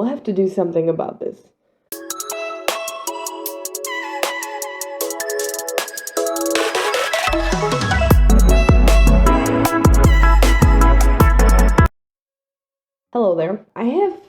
we'll have to do something about this. Hello there. I have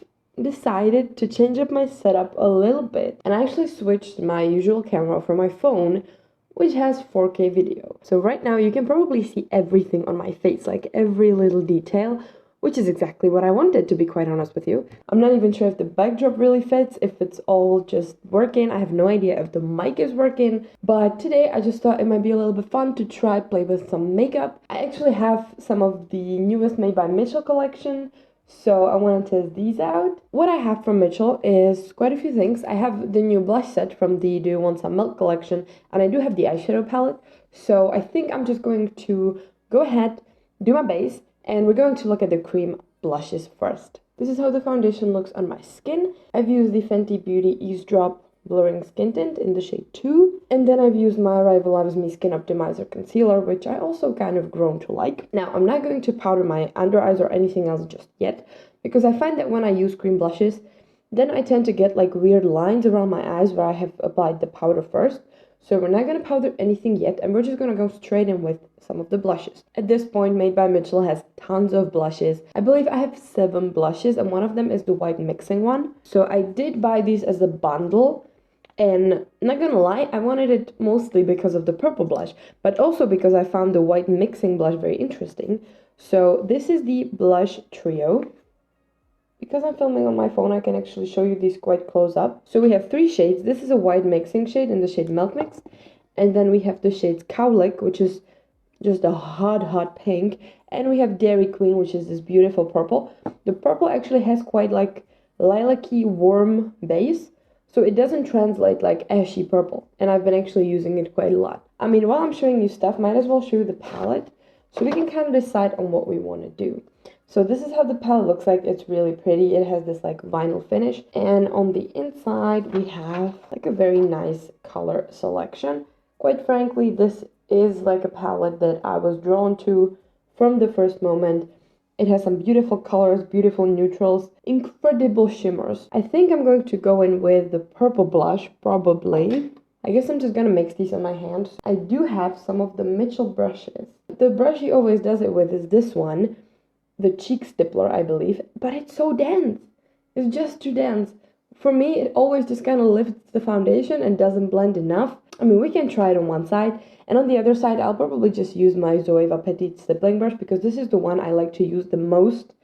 decided to change up my setup a little bit, and I actually switched my usual camera for my phone, which has 4K video. So right now you can probably see everything on my face, like every little detail, which is exactly what I wanted, to be quite honest with you. I'm not even sure if the backdrop really fits, if it's all just working. I have no idea if the mic is working, but today I just thought it might be a little bit fun to try play with some makeup. I actually have some of the newest Made by Mitchell collection, so I want to test these out. What I have from Mitchell is quite a few things. I have the new blush set from the Do You Want Some Milk collection, and I do have the eyeshadow palette. So I think I'm just going to go ahead, do my base, and we're going to look at the cream blushes first. This is how the foundation looks on my skin. I've used the Fenty Beauty Eavesdrop Blurring Skin Tint in the shade 2. And then I've used my Rival Loves Me Skin Optimizer Concealer, which I also kind of grown to like. Now, I'm not going to powder my under eyes or anything else just yet, because I find that when I use cream blushes, then I tend to get like weird lines around my eyes where I have applied the powder first. So we're not going to powder anything yet, and we're just going to go straight in with some of the blushes. At this point, Made by Mitchell has tons of blushes. I believe I have 7 blushes, and one of them is the white mixing one. So I did buy these as a bundle. And not gonna lie, I wanted it mostly because of the purple blush, but also because I found the white mixing blush very interesting. So this is the blush trio. Because I'm filming on my phone, I can actually show you these quite close up. So we have 3 shades. This is a white mixing shade in the shade Milk Mix. And then we have the shades Cowlick, which is just a hot pink. And we have Dairy Queen, which is this beautiful purple. The purple actually has quite like lilac-y warm base. So it doesn't translate like ashy purple, and I've been actually using it quite a lot. I mean, while I'm showing you stuff, might as well show you the palette, so we can kind of decide on what we want to do. So this is how the palette looks like. It's really pretty. It has this like vinyl finish, and on the inside we have like a very nice color selection. Quite frankly, this is like a palette that I was drawn to from the first moment. It has some beautiful colors, beautiful neutrals, incredible shimmers. I think I'm going to go in with the purple blush, probably. I guess I'm just gonna mix these on my hands. I do have some of the Mitchell brushes. The brush he always does it with is this one, the cheek stippler, I believe, but it's so dense. It's just too dense. For me, it always just kind of lifts the foundation and doesn't blend enough. I mean, we can try it on one side, and on the other side, I'll probably just use my Zoeva Petite stippling brush, because this is the one I like to use the most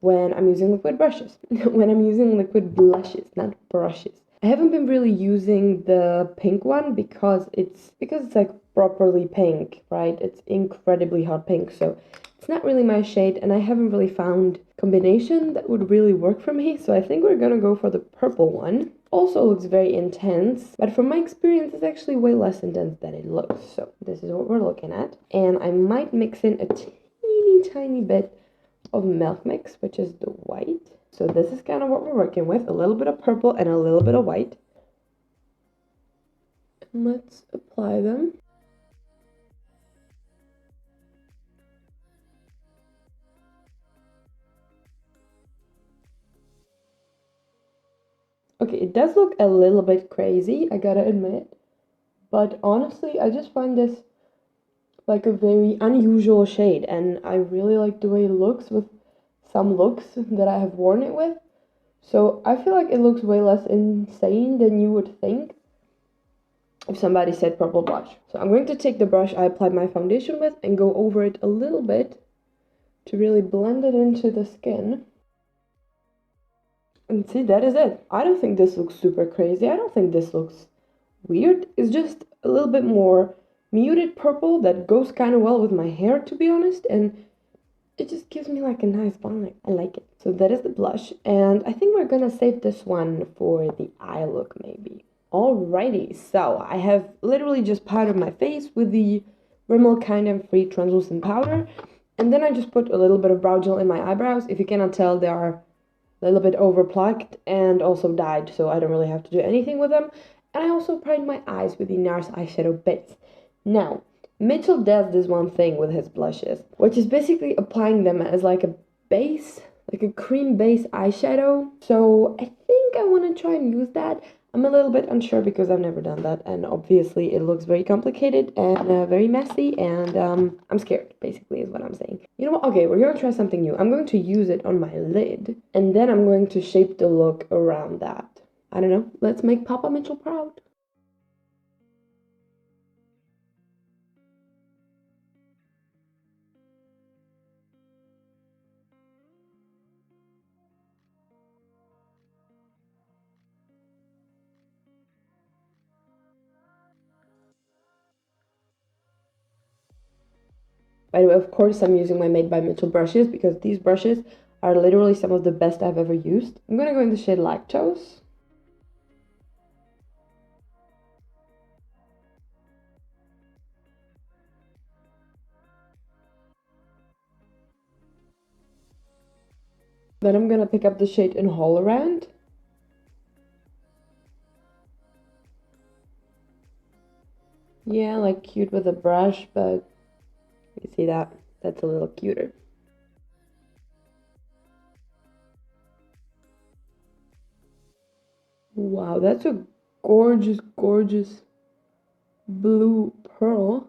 when I'm using liquid brushes. When I'm using liquid blushes, not brushes. I haven't been really using the pink one because it's like properly pink, right? It's incredibly hot pink, so it's not really my shade, and I haven't really found a combination that would really work for me, so I think we're gonna go for the purple one. Also looks very intense, but from my experience, it's actually way less intense than it looks. So this is what we're looking at, and I might mix in a teeny tiny bit of Milk Mix, which is the white. So this is kind of what we're working with, a little bit of purple and a little bit of white. And let's apply them. Okay, it does look a little bit crazy, I gotta admit. But honestly, I just find this like a very unusual shade, and I really like the way it looks with some looks that I have worn it with. So I feel like it looks way less insane than you would think if somebody said purple blush. So I'm going to take the brush I applied my foundation with and go over it a little bit to really blend it into the skin. And see, that is it. I don't think this looks super crazy. I don't think this looks weird. It's just a little bit more muted purple that goes kind of well with my hair, to be honest. And it just gives me like a nice vibe. I like it. So that is the blush. And I think we're gonna save this one for the eye look, maybe. Alrighty, so I have literally just powdered my face with the Rimmel Kind and Free Translucent Powder. And then I just put a little bit of brow gel in my eyebrows. If you cannot tell, they are a little bit over plucked and also dyed, so I don't really have to do anything with them. And I also primed my eyes with the NARS eyeshadow base. Now, Mitchell does this one thing with his blushes, which is basically applying them as like a base like a cream base eyeshadow. So I think I want to try and use that. I'm a little bit unsure because I've never done that, and obviously it looks very complicated and very messy, and I'm scared, basically, is what I'm saying. You know what? Okay, we're gonna try something new. I'm going to use it on my lid, and then I'm going to shape the look around that. I don't know. Let's make Papa Mitchell proud. By the way, of course, I'm using my Made by Mitchell brushes because these brushes are literally some of the best I've ever used. I'm gonna go in the shade Lactose. Then I'm gonna pick up the shade in All Around. Yeah, like cute with a brush, but you see that? That's a little cuter. Wow, that's a gorgeous, gorgeous blue pearl.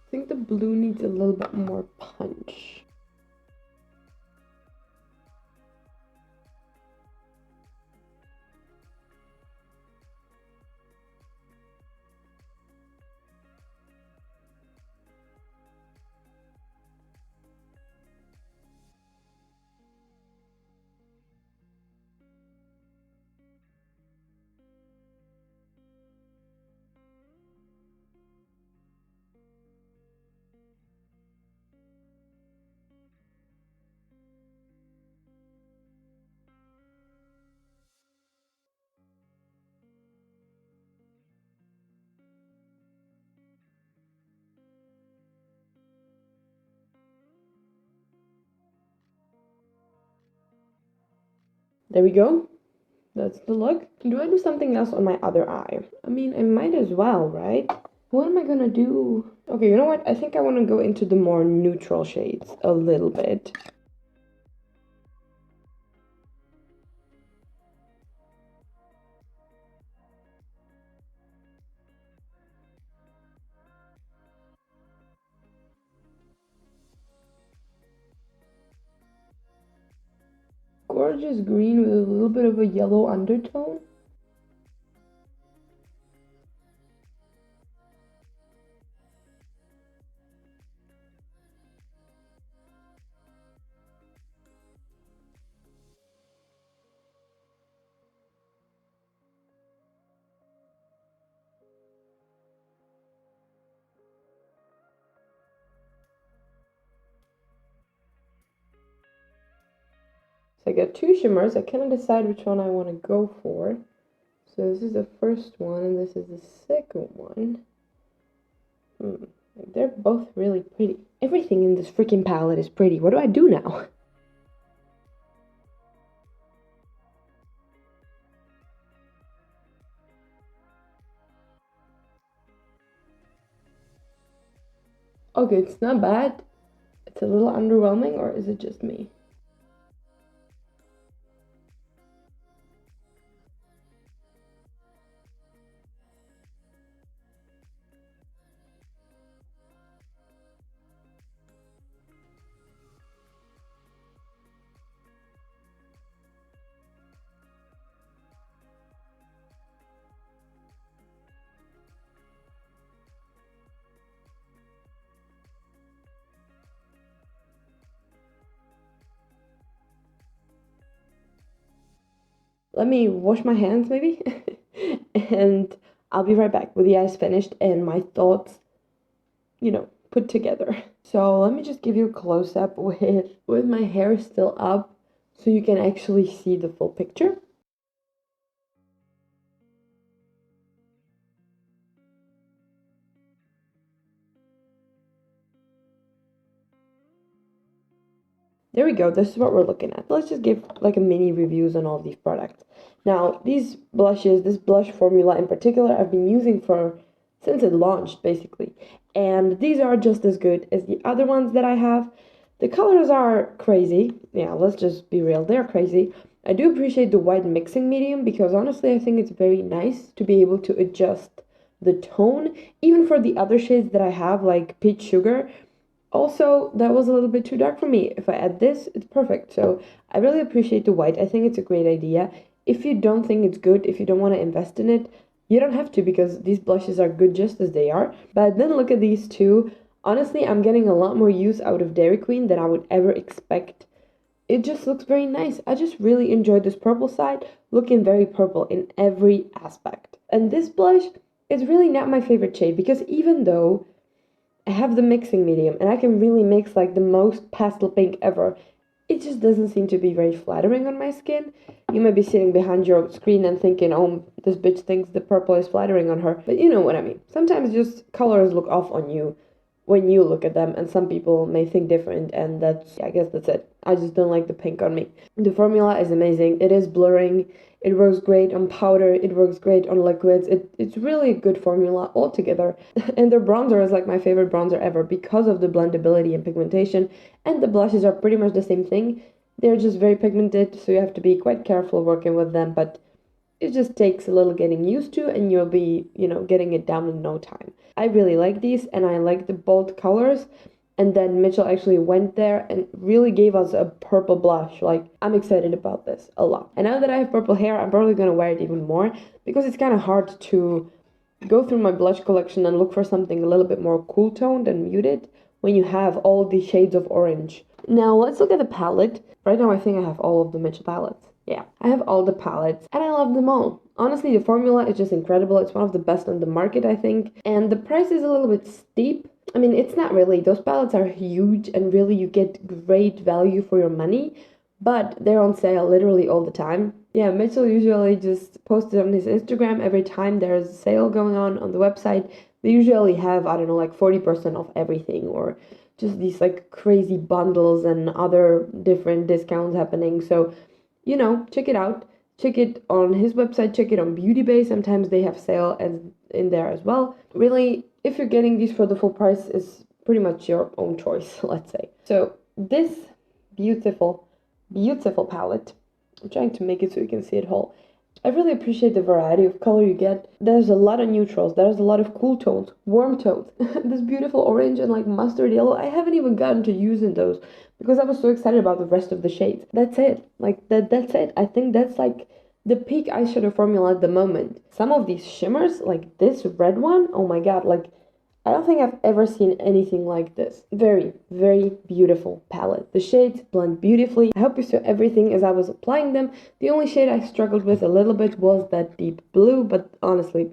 I think the blue needs a little bit more punch. There we go. That's the look. Do I do something else on my other eye? I mean, I might as well, right? What am I gonna do? Okay, you know what? I think I want to go into the more neutral shades a little bit. Gorgeous green with a little bit of a yellow undertone. So I got two shimmers. I cannot decide which one I want to go for. So this is the first one, and this is the second one. They're both really pretty. Everything in this freaking palette is pretty. What do I do now? Okay, it's not bad. It's a little underwhelming, or is it just me? let me wash my hands maybe, and I'll be right back with the eyes finished and my thoughts, put together. So let me just give you a close-up with my hair still up so you can actually see the full picture. There we go, this is what we're looking at. Let's just give like a mini reviews on all of these products. Now, these blushes, this blush formula in particular, I've been using since it launched, basically. And these are just as good as the other ones that I have. The colors are crazy. Yeah, let's just be real, they're crazy. I do appreciate the white mixing medium because honestly, I think it's very nice to be able to adjust the tone, even for the other shades that I have, like Peach Sugar. Also, that was a little bit too dark for me. If I add this, it's perfect. So I really appreciate the white. I think it's a great idea. If you don't think it's good, if you don't want to invest in it, you don't have to, because these blushes are good just as they are. But then look at these two. Honestly, I'm getting a lot more use out of Dairy Queen than I would ever expect. It just looks very nice. I just really enjoyed this purple side, looking very purple in every aspect. And this blush is really not my favorite shade, because even though I have the mixing medium and I can really mix like the most pastel pink ever, it just doesn't seem to be very flattering on my skin. You might be sitting behind your screen and thinking, oh, this bitch thinks the purple is flattering on her. But you know what I mean. Sometimes just colors look off on you when you look at them, and some people may think different, and I guess that's it. I just don't like the pink on me. The formula is amazing. It is blurring. It works great on powder. It works great on liquids. It's really a good formula altogether. And their bronzer is like my favorite bronzer ever because of the blendability and pigmentation. And the blushes are pretty much the same thing. They're just very pigmented, so you have to be quite careful working with them, but it just takes a little getting used to, and you'll be, getting it down in no time. I really like these, and I like the bold colors. And then Mitchell actually went there and really gave us a purple blush. Like, I'm excited about this a lot. And now that I have purple hair, I'm probably going to wear it even more, because it's kind of hard to go through my blush collection and look for something a little bit more cool toned and muted when you have all the shades of orange. Now, let's look at the palette. Right now, I think I have all of the Mitchell palettes. Yeah, I have all the palettes, and I love them all. Honestly, the formula is just incredible. It's one of the best on the market, I think. And the price is a little bit steep. I mean, it's not really. Those palettes are huge, and really you get great value for your money, but they're on sale literally all the time. Yeah, Mitchell usually just posts it on his Instagram every time there's a sale going on the website. They usually have, I don't know, like 40% off everything, or just these like crazy bundles and other different discounts happening. So, check it out. Check it on his website, check it on BeautyBay. Sometimes they have sale in there as well. Really, if you're getting these for the full price, is pretty much your own choice, let's say. So this beautiful, beautiful palette, I'm trying to make it so you can see it whole. I really appreciate the variety of color you get. There's a lot of neutrals, there's a lot of cool tones, warm tones. This beautiful orange and like mustard yellow, I haven't even gotten to using those because I was so excited about the rest of the shades. That's it. Like that's it. I think that's like the peak eyeshadow formula at the moment. Some of these shimmers, like this red one, oh my god, like I don't think I've ever seen anything like this. Very, very beautiful palette. The shades blend beautifully. I hope you saw everything as I was applying them. The only shade I struggled with a little bit was that deep blue, but honestly,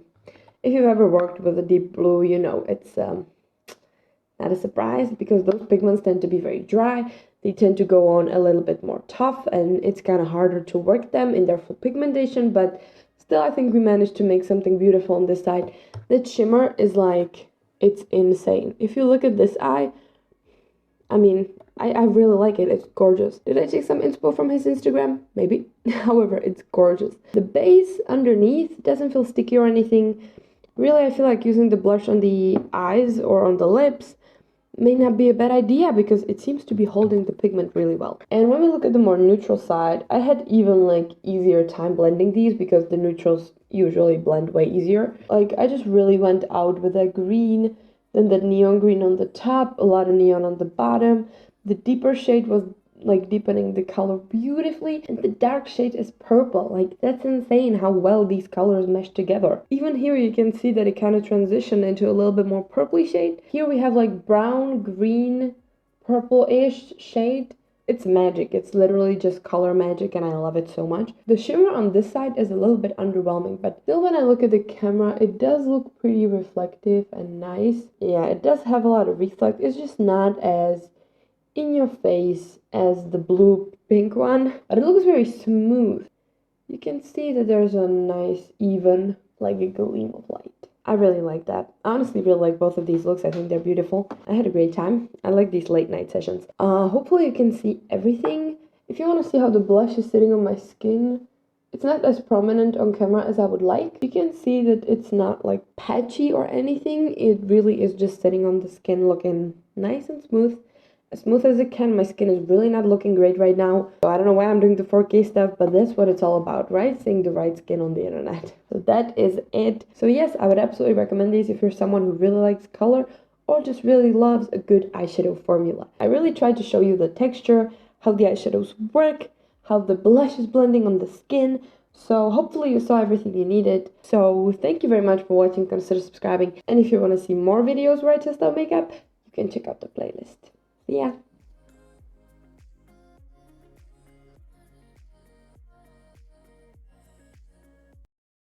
if you've ever worked with a deep blue, it's not a surprise, because those pigments tend to be very dry. They tend to go on a little bit more tough, and it's kind of harder to work them in their full pigmentation, but still I think we managed to make something beautiful on this side. That shimmer is like, it's insane. If you look at this eye, I mean, I really like it. It's gorgeous. Did I take some inspo from his Instagram? Maybe. However, it's gorgeous. The base underneath doesn't feel sticky or anything. Really, I feel like using the blush on the eyes or on the lips may not be a bad idea, because it seems to be holding the pigment really well. And when we look at the more neutral side, I had even like easier time blending these, because the neutrals usually blend way easier. Like, I just really went out with that green, then that neon green on the top, a lot of neon on the bottom. The deeper shade was like deepening the color beautifully, and the dark shade is purple. Like, that's insane how well these colors mesh together. Even here you can see that it kind of transitioned into a little bit more purpley shade. Here we have like brown, green, purple-ish shade It's magic. It's literally just color magic and I love it so much. The shimmer on this side is a little bit underwhelming, but still when I look at the camera, it does look pretty reflective and nice. Yeah, it does have a lot of reflect. It's just not as in your face as the blue pink one, but it looks very smooth. You can see that there's a nice even, like a gleam of light. I really like that. I honestly really like both of these looks. I think they're beautiful. I had a great time. I like these late night sessions. Hopefully you can see everything. If you want to see how the blush is sitting on my skin, it's not as prominent on camera as I would like. You can see that it's not like patchy or anything. It really is just sitting on the skin looking nice and smooth. As smooth as it can. My skin is really not looking great right now. So I don't know why I'm doing the 4K stuff, but that's what it's all about, right? Seeing the right skin on the internet. So that is it. So yes, I would absolutely recommend these if you're someone who really likes color or just really loves a good eyeshadow formula. I really tried to show you the texture, how the eyeshadows work, how the blush is blending on the skin. So hopefully you saw everything you needed. So thank you very much for watching. Consider subscribing. And if you want to see more videos where I test out makeup, you can check out the playlist. Yeah.